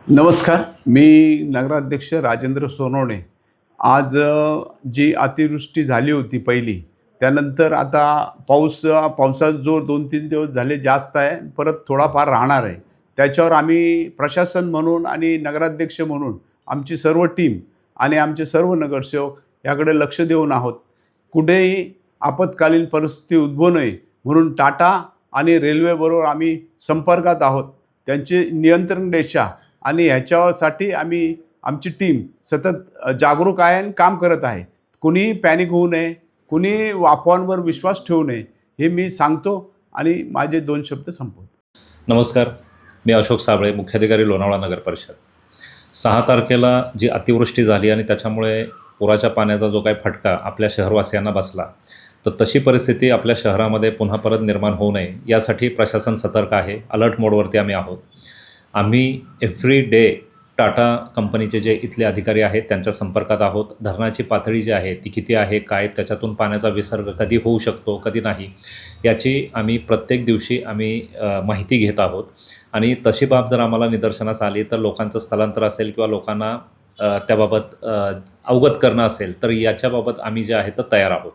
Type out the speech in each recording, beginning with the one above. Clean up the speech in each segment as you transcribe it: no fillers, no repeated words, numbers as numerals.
नमस्कार. मी नगराध्यक्ष राजेंद्र सोनवणे. आज जी अतिवृष्टी झाली होती पहिली, त्यानंतर आता पावसाचा जोर 2-3 दिवस झाले जास्त आहे, परत थोडाफार राहणार आहे. त्याच्यावर आम्ही प्रशासन म्हणून आणि नगराध्यक्ष म्हणून आमची सर्व टीम आणि आमचे सर्व नगरसेवक याकडे लक्ष देऊन आहोत. कुठेही आपत्कालीन परिस्थिती उद्भवू नये म्हणून टाटा आणि रेल्वेबरोबर आम्ही संपर्कात आहोत. त्यांची नियंत्रण रेषा आणि ह्याच्यासाठी आम्ही आमची टीम सतत जागरूक आहे आणि काम करत आहे. कुणीही पॅनिक होऊ नये, कुणी अफवांवर विश्वास ठेवू नये, हे मी सांगतो आणि माझे 2 शब्द संपवतो. नमस्कार. मी अशोक साबळे, मुख्याधिकारी लोणावळा नगर परिषद. 6 तारखेला जी अतिवृष्टी झाली आणि त्याच्यामुळे पुराच्या पाण्याचा जो काही फटका आपल्या शहरवासियांना बसला, तर तशी परिस्थिती आपल्या शहरामध्ये पुन्हा परत निर्माण होऊ नये यासाठी प्रशासन सतर्क आहे. अलर्ट मोडवरती आम्ही आहोत. आम्ही एव्हरी डे टाटा कंपनीचे जे इथले अधिकारी आहेत त्यांच्या संपर्कात आहोत. धरणाची पातळी जी आहे ती किती आहे, काय त्याच्यातून पाण्याचा विसर्ग कधी होऊ शकतो, कधी नाही, याची आम्ही प्रत्येक दिवशी माहिती घेत आहोत. आणि तशी बाब जर आम्हाला निदर्शनास आली तर लोकांचं स्थलांतर असेल किंवा लोकांना त्याबाबत अवगत करणं असेल तर याच्याबाबत आम्ही जे आहे तर तयार आहोत.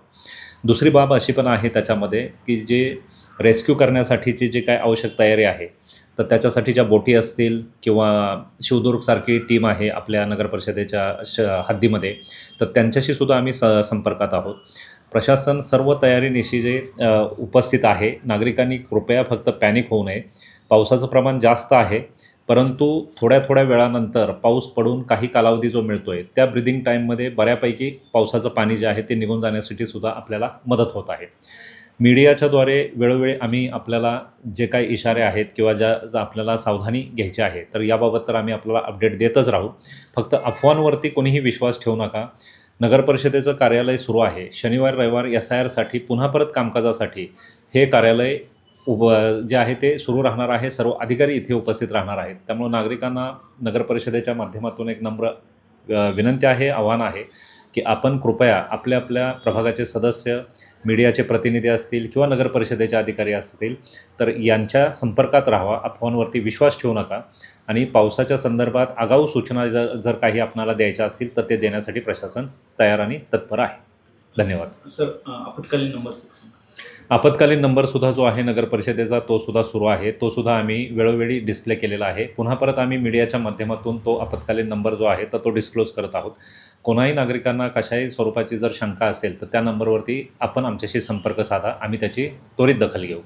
दुसरी बाब अशी पण आहे त्याच्यामध्ये की जे रेस्क्यू करण्यासाठीची जी काय आवश्यक तयारी आहे तर ज्या बोटी असतील किंवा शिवदुर्गसारखी टीम आहे आपल्या नगरपरिषदेच्या हद्दीमध्ये, तर त्यांच्याशीसुद्धा आम्ही संपर्कात आहोत. प्रशासन सर्व तयारीनिशी जे उपस्थित आहे. नागरिकांनी कृपया फक्त पॅनिक होऊ नये. पावसाचं प्रमाण जास्त आहे, परंतु थोड्या वेळानंतर पाऊस पडून काही कालावधी जो मिळतो आहे त्या ब्रिदिंग टाईममध्ये बऱ्यापैकी पावसाचं पाणी जे आहे ते निघून जाण्यासाठी सुद्धा आपल्याला मदत होत आहे. मीडियाच्याद्वारे वेळोवेळी आम्ही आपल्याला जे काही इशारे आहेत किंवा ज्या आपल्याला सावधानी घ्यायची आहे तर याबाबत तर आम्ही आपल्याला अपडेट देतच राहू. फक्त अफवांवरती कोणीही विश्वास ठेवू नका. नगरपरिषदेचं कार्यालय सुरू आहे. शनिवार रविवार SIR पुन्हा परत कामकाजासाठी हे कार्यालय जे आहे ते सुरू राहणार आहे. सर्व अधिकारी इथे उपस्थित राहणार आहेत. त्यामुळे नागरिकांना नगरपरिषदेच्या माध्यमातून एक नम्र विनंती आहे, आव्हान आहे की आपण कृपया आपल्या प्रभागाचे सदस्य, मीडियाचे प्रतिनिधी असतील किंवा नगरपरिषदेचे अधिकारी असतील तर यांच्या संपर्कात राहावा. अफवांवरती विश्वास ठेवू नका. आणि पावसाच्या संदर्भात आगाऊ सूचना जर काही आपणाला द्यायच्या असतील तर ते देण्यासाठी प्रशासन तयार आणि तत्पर आहे. धन्यवाद. सर, आपत्कालीन नंबरसुद्धा जो आहे नगरपरिषदेचा तोसुद्धा सुरू आहे. तोसुद्धा आम्ही वेळोवेळी डिस्प्ले केलेला आहे. पुन्हा परत आम्ही मीडियाच्या माध्यमातून तो आपत्कालीन नंबर जो आहे तर तो डिस्क्लोज करत आहोत. कोणाही नागरिकांना कशाही स्वरूपाची जर शंका असेल तर त्या नंबरवरती आपण आमच्याशी संपर्क साधा. आम्ही त्याची त्वरित दखल घेऊ.